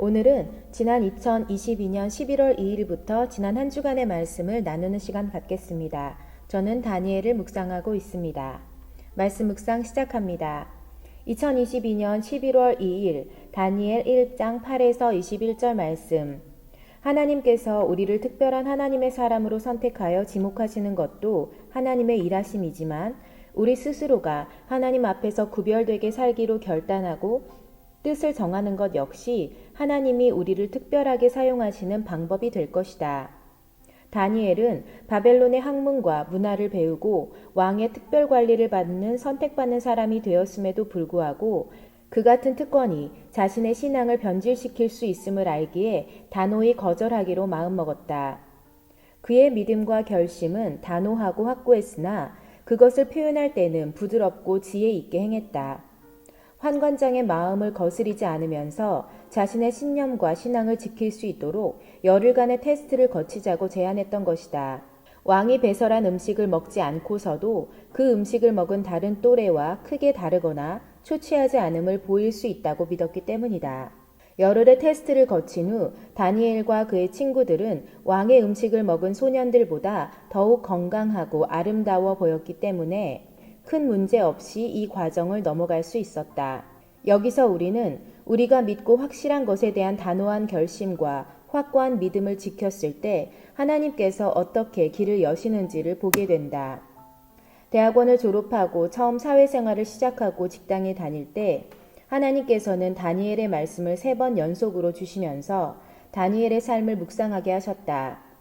오늘은 지난 2022년 11월 2일부터 지난 한 주간의 말씀을 나누는 시간 갖겠습니다. 저는 다니엘을 묵상하고 있습니다. 말씀 묵상 시작합니다. 2022년 11월 2일 다니엘 1장 8에서 21절 말씀. 하나님께서 우리를 특별한 하나님의 사람으로 선택하여 지목하시는 것도 하나님의 일하심이지만 우리 스스로가 하나님 앞에서 구별되게 살기로 결단하고 뜻을 정하는 것 역시 하나님이 우리를 특별하게 사용하시는 방법이 될 것이다. 다니엘은 바벨론의 학문과 문화를 배우고 왕의 특별 관리를 받는 선택받는 사람이 되었음에도 불구하고 그 같은 특권이 자신의 신앙을 변질시킬 수 있음을 알기에 단호히 거절하기로 마음먹었다. 그의 믿음과 결심은 단호하고 확고했으나 그것을 표현할 때는 부드럽고 지혜 있게 행했다. 환관장의 마음을 거스리지 않으면서 자신의 신념과 신앙을 지킬 수 있도록 열흘간의 테스트를 거치자고 제안했던 것이다. 왕이 배설한 음식을 먹지 않고서도 그 음식을 먹은 다른 또래와 크게 다르거나 초췌하지 않음을 보일 수 있다고 믿었기 때문이다. 열흘의 테스트를 거친 후 다니엘과 그의 친구들은 왕의 음식을 먹은 소년들보다 더욱 건강하고 아름다워 보였기 때문에 큰 문제 없이 이 과정을 넘어갈 수 있었다. 여기서 우리는 우리가 믿고 확실한 것에 대한 단호한 결심과 확고한 믿음을 지켰을 때 하나님께서 어떻게 길을 여시는지를 보게 된다. 대학원을 졸업하고 처음 사회생활을 시작하고 직장에 다닐 때 하나님께서는 다니엘의 말씀을 3번 연속으로 주시면서 다니엘의 삶을 묵상하게 하셨다.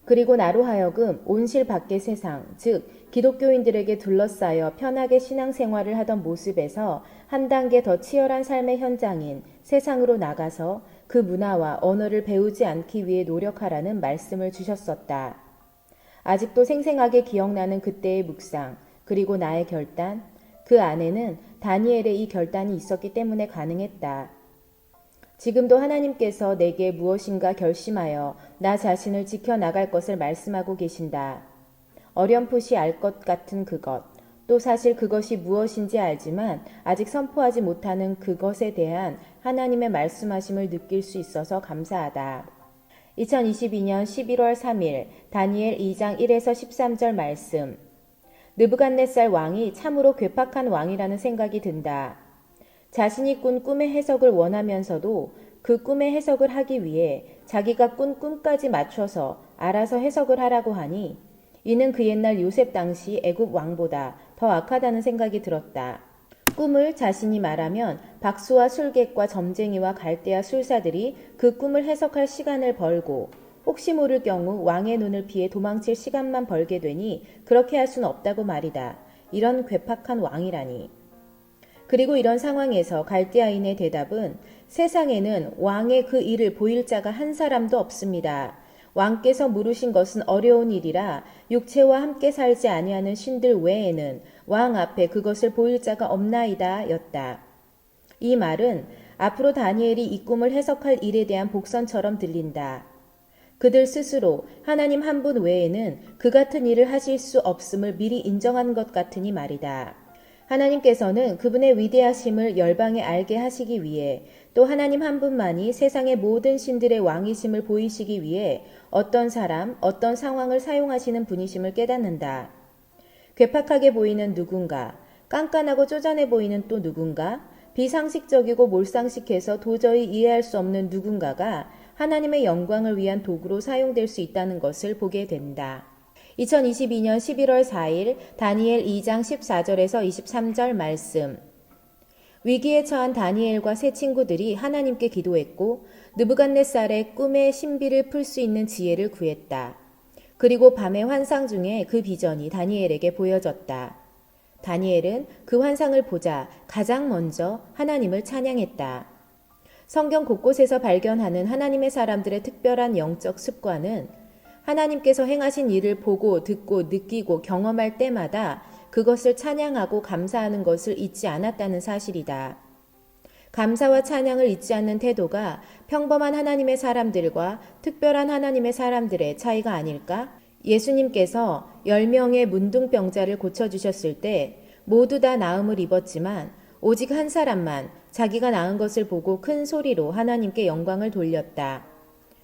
그리고 나로 하여금 온실 밖의 세상, 즉 기독교인들에게 둘러싸여 편하게 신앙생활을 하던 모습에서 한 단계 더 치열한 삶의 현장인 세상으로 나가서 그 문화와 언어를 배우지 않기 위해 노력하라는 말씀을 주셨었다. 아직도 생생하게 기억나는 그때의 묵상, 그리고 나의 결단, 그 안에는 다니엘의 이 결단이 있었기 때문에 가능했다. 지금도 하나님께서 내게 무엇인가 결심하여 나 자신을 지켜나갈 것을 말씀하고 계신다. 어렴풋이 알 것 같은 그것, 또 사실 그것이 무엇인지 알지만 아직 선포하지 못하는 그것에 대한 하나님의 말씀하심을 느낄 수 있어서 감사하다. 2022년 11월 3일 다니엘 2장 1에서 13절 말씀. 느부갓네살 왕이 참으로 괴팍한 왕이라는 생각이 든다. 자신이 꾼 꿈의 해석을 원하면서도 그 꿈의 해석을 하기 위해 자기가 꾼 꿈까지 맞춰서 알아서 해석을 하라고 하니 이는 그 옛날 요셉 당시 애굽 왕보다 더 악하다는 생각이 들었다. 꿈을 자신이 말하면 박수와 술객과 점쟁이와 갈대아 술사들이 그 꿈을 해석할 시간을 벌고 혹시 모를 경우 왕의 눈을 피해 도망칠 시간만 벌게 되니 그렇게 할 수는 없다고 말이다. 이런 괴팍한 왕이라니. 그리고 이런 상황에서 갈대아인의 대답은 세상에는 왕의 그 일을 보일 자가 한 사람도 없습니다. 왕께서 물으신 것은 어려운 일이라 육체와 함께 살지 아니하는 신들 외에는 왕 앞에 그것을 보일 자가 없나이다 였다. 이 말은 앞으로 다니엘이 이 꿈을 해석할 일에 대한 복선처럼 들린다. 그들 스스로 하나님 한 분 외에는 그 같은 일을 하실 수 없음을 미리 인정한 것 같으니 말이다. 하나님께서는 그분의 위대하심을 열방에 알게 하시기 위해 또 하나님 한 분만이 세상의 모든 신들의 왕이심을 보이시기 위해 어떤 사람, 어떤 상황을 사용하시는 분이심을 깨닫는다. 괴팍하게 보이는 누군가, 깐깐하고 쪼잔해 보이는 또 누군가, 비상식적이고 몰상식해서 도저히 이해할 수 없는 누군가가 하나님의 영광을 위한 도구로 사용될 수 있다는 것을 보게 된다. 2022년 11월 4일 다니엘 2장 14절에서 23절 말씀. 위기에 처한 다니엘과 세 친구들이 하나님께 기도했고 느부갓네살의 꿈의 신비를 풀 수 있는 지혜를 구했다. 그리고 밤의 환상 중에 그 비전이 다니엘에게 보여졌다. 다니엘은 그 환상을 보자 가장 먼저 하나님을 찬양했다. 성경 곳곳에서 발견하는 하나님의 사람들의 특별한 영적 습관은 하나님께서 행하신 일을 보고 듣고 느끼고 경험할 때마다 그것을 찬양하고 감사하는 것을 잊지 않았다는 사실이다. 감사와 찬양을 잊지 않는 태도가 평범한 하나님의 사람들과 특별한 하나님의 사람들의 차이가 아닐까? 예수님께서 10명의 문둥병자를 고쳐주셨을 때 모두 다 나음을 입었지만 오직 한 사람만 자기가 낳은 것을 보고 큰 소리로 하나님께 영광을 돌렸다.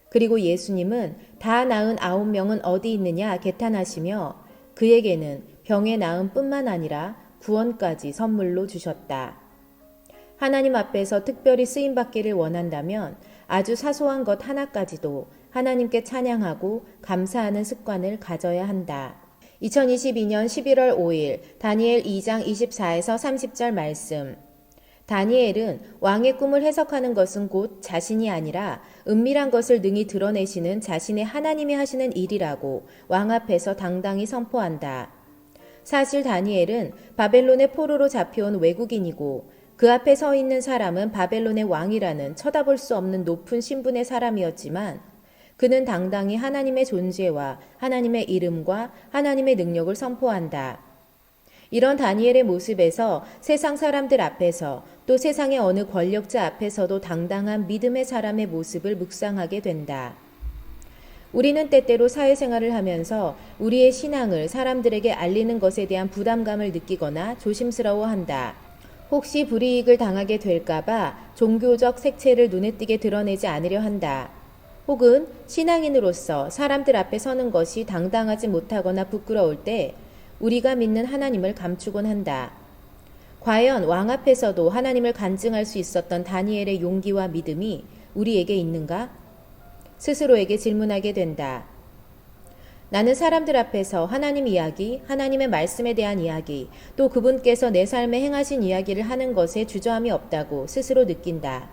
그리고 예수님은 다 낳은 9명은 어디 있느냐 개탄하시며 그에게는 병의 나음뿐만 아니라 구원까지 선물로 주셨다. 하나님 앞에서 특별히 쓰임받기를 원한다면 아주 사소한 것 하나까지도 하나님께 찬양하고 감사하는 습관을 가져야 한다. 2022년 11월 5일 다니엘 2장 24에서 30절 말씀. 다니엘은 왕의 꿈을 해석하는 것은 곧 자신이 아니라 은밀한 것을 능히 드러내시는 자신의 하나님이 하시는 일이라고 왕 앞에서 당당히 선포한다. 사실 다니엘은 바벨론의 포로로 잡혀온 외국인이고 그 앞에 서 있는 사람은 바벨론의 왕이라는 쳐다볼 수 없는 높은 신분의 사람이었지만 그는 당당히 하나님의 존재와 하나님의 이름과 하나님의 능력을 선포한다. 이런 다니엘의 모습에서 세상 사람들 앞에서 또 세상의 어느 권력자 앞에서도 당당한 믿음의 사람의 모습을 묵상하게 된다. 우리는 때때로 사회생활을 하면서 우리의 신앙을 사람들에게 알리는 것에 대한 부담감을 느끼거나 조심스러워한다. 혹시 불이익을 당하게 될까봐 종교적 색채를 눈에 띄게 드러내지 않으려 한다. 혹은 신앙인으로서 사람들 앞에 서는 것이 당당하지 못하거나 부끄러울 때 우리가 믿는 하나님을 감추곤 한다. 과연 왕 앞에서도 하나님을 간증할 수 있었던 다니엘의 용기와 믿음이 우리에게 있는가? 스스로에게 질문하게 된다. 나는 사람들 앞에서 하나님 이야기, 하나님의 말씀에 대한 이야기, 또 그분께서 내 삶에 행하신 이야기를 하는 것에 주저함이 없다고 스스로 느낀다.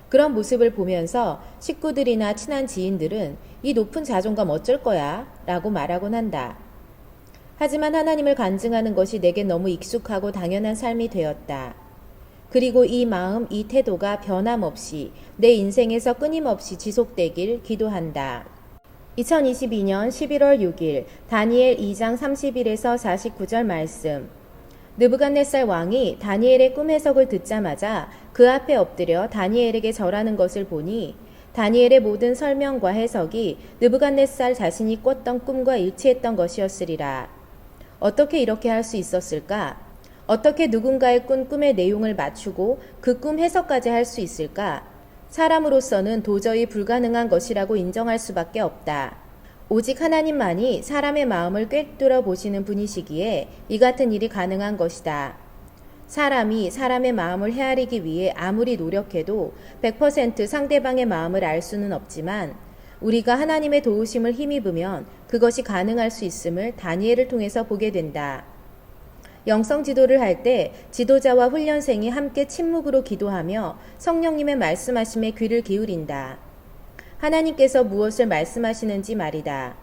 그런 모습을 보면서 식구들이나 친한 지인들은 이 높은 자존감 어쩔 거야? 라고 말하곤 한다. 하지만 하나님을 간증하는 것이 내게 너무 익숙하고 당연한 삶이 되었다. 그리고 이 마음, 이 태도가 변함없이 내 인생에서 끊임없이 지속되길 기도한다. 2022년 11월 6일 다니엘 2장 31에서 49절 말씀. 느부갓네살 왕이 다니엘의 꿈 해석을 듣자마자 그 앞에 엎드려 다니엘에게 절하는 것을 보니 다니엘의 모든 설명과 해석이 느부갓네살 자신이 꿨던 꿈과 일치했던 것이었으리라. 어떻게 이렇게 할 수 있었을까? 어떻게 누군가의 꾼 꿈의 내용을 맞추고 그 꿈 해석까지 할 수 있을까? 사람으로서는 도저히 불가능한 것이라고 인정할 수밖에 없다. 오직 하나님만이 사람의 마음을 꿰뚫어 보시는 분이시기에 이 같은 일이 가능한 것이다. 사람이 사람의 마음을 헤아리기 위해 아무리 노력해도 100% 상대방의 마음을 알 수는 없지만 우리가 하나님의 도우심을 힘입으면 그것이 가능할 수 있음을 다니엘을 통해서 보게 된다. 영성 지도를 할 때 지도자와 훈련생이 함께 침묵으로 기도하며 성령님의 말씀하심에 귀를 기울인다. 하나님께서 무엇을 말씀하시는지 말이다.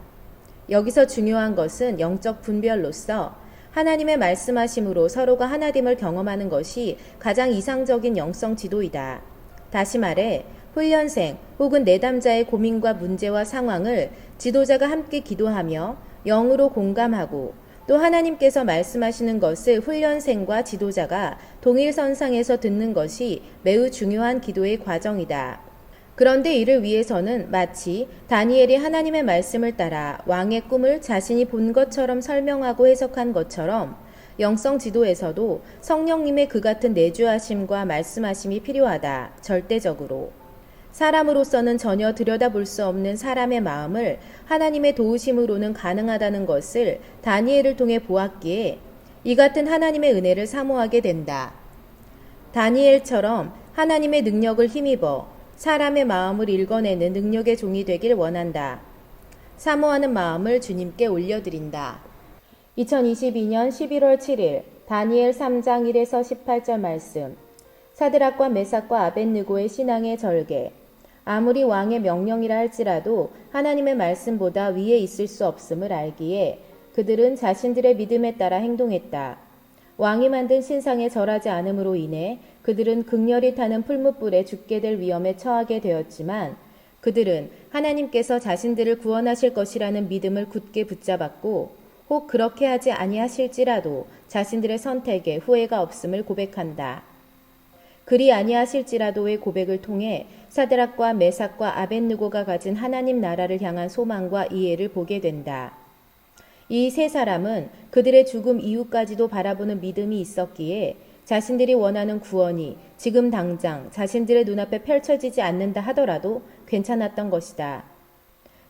여기서 중요한 것은 영적 분별로서 하나님의 말씀하심으로 서로가 하나됨을 경험하는 것이 가장 이상적인 영성 지도이다. 다시 말해 훈련생 혹은 내담자의 고민과 문제와 상황을 지도자가 함께 기도하며 영으로 공감하고 또 하나님께서 말씀하시는 것을 훈련생과 지도자가 동일선상에서 듣는 것이 매우 중요한 기도의 과정이다. 그런데 이를 위해서는 마치 다니엘이 하나님의 말씀을 따라 왕의 꿈을 자신이 본 것처럼 설명하고 해석한 것처럼 영성 지도에서도 성령님의 그 같은 내주하심과 말씀하심이 필요하다. 절대적으로. 사람으로서는 전혀 들여다볼 수 없는 사람의 마음을 하나님의 도우심으로는 가능하다는 것을 다니엘을 통해 보았기에 이 같은 하나님의 은혜를 사모하게 된다. 다니엘처럼 하나님의 능력을 힘입어 사람의 마음을 읽어내는 능력의 종이 되길 원한다. 사모하는 마음을 주님께 올려드린다. 2022년 11월 7일 다니엘 3장 1에서 18절 말씀. 사드락과 메삭과 아벳느고의 신앙의 절개. 아무리 왕의 명령이라 할지라도 하나님의 말씀보다 위에 있을 수 없음을 알기에 그들은 자신들의 믿음에 따라 행동했다. 왕이 만든 신상에 절하지 않음으로 인해 그들은 극렬히 타는 풀무불에 죽게 될 위험에 처하게 되었지만 그들은 하나님께서 자신들을 구원하실 것이라는 믿음을 굳게 붙잡았고 혹 그렇게 하지 아니하실지라도 자신들의 선택에 후회가 없음을 고백한다. 그리 아니하실지라도의 고백을 통해 사드락과 메삭과 아벳느고가 가진 하나님 나라를 향한 소망과 이해를 보게 된다. 이 세 사람은 그들의 죽음 이후까지도 바라보는 믿음이 있었기에 자신들이 원하는 구원이 지금 당장 자신들의 눈앞에 펼쳐지지 않는다 하더라도 괜찮았던 것이다.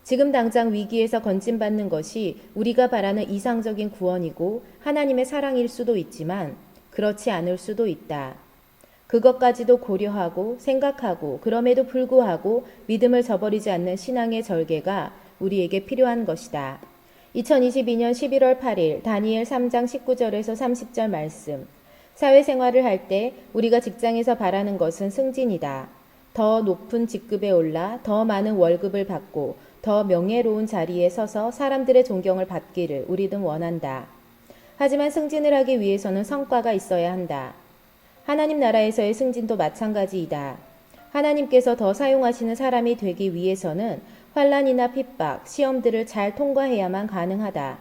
지금 당장 위기에서 건진받는 것이 우리가 바라는 이상적인 구원이고 하나님의 사랑일 수도 있지만 그렇지 않을 수도 있다. 그것까지도 고려하고 생각하고 그럼에도 불구하고 믿음을 저버리지 않는 신앙의 절개가 우리에게 필요한 것이다. 2022년 11월 8일 다니엘 3장 19절에서 30절 말씀. 사회생활을 할 때 우리가 직장에서 바라는 것은 승진이다. 더 높은 직급에 올라 더 많은 월급을 받고 더 명예로운 자리에 서서 사람들의 존경을 받기를 우리는 원한다. 하지만 승진을 하기 위해서는 성과가 있어야 한다. 하나님 나라에서의 승진도 마찬가지이다. 하나님께서 더 사용하시는 사람이 되기 위해서는 환난이나 핍박, 시험들을 잘 통과해야만 가능하다.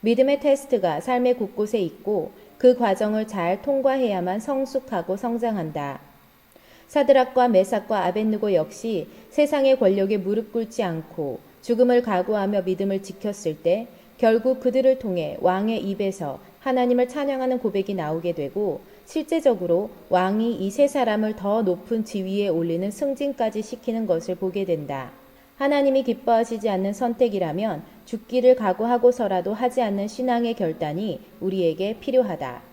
믿음의 테스트가 삶의 곳곳에 있고 그 과정을 잘 통과해야만 성숙하고 성장한다. 사드락과 메삭과 아벳느고 역시 세상의 권력에 무릎 꿇지 않고 죽음을 각오하며 믿음을 지켰을 때 결국 그들을 통해 왕의 입에서 하나님을 찬양하는 고백이 나오게 되고 실제적으로 왕이 이 세 사람을 더 높은 지위에 올리는 승진까지 시키는 것을 보게 된다. 하나님이 기뻐하시지 않는 선택이라면 죽기를 각오하고서라도 하지 않는 신앙의 결단이 우리에게 필요하다.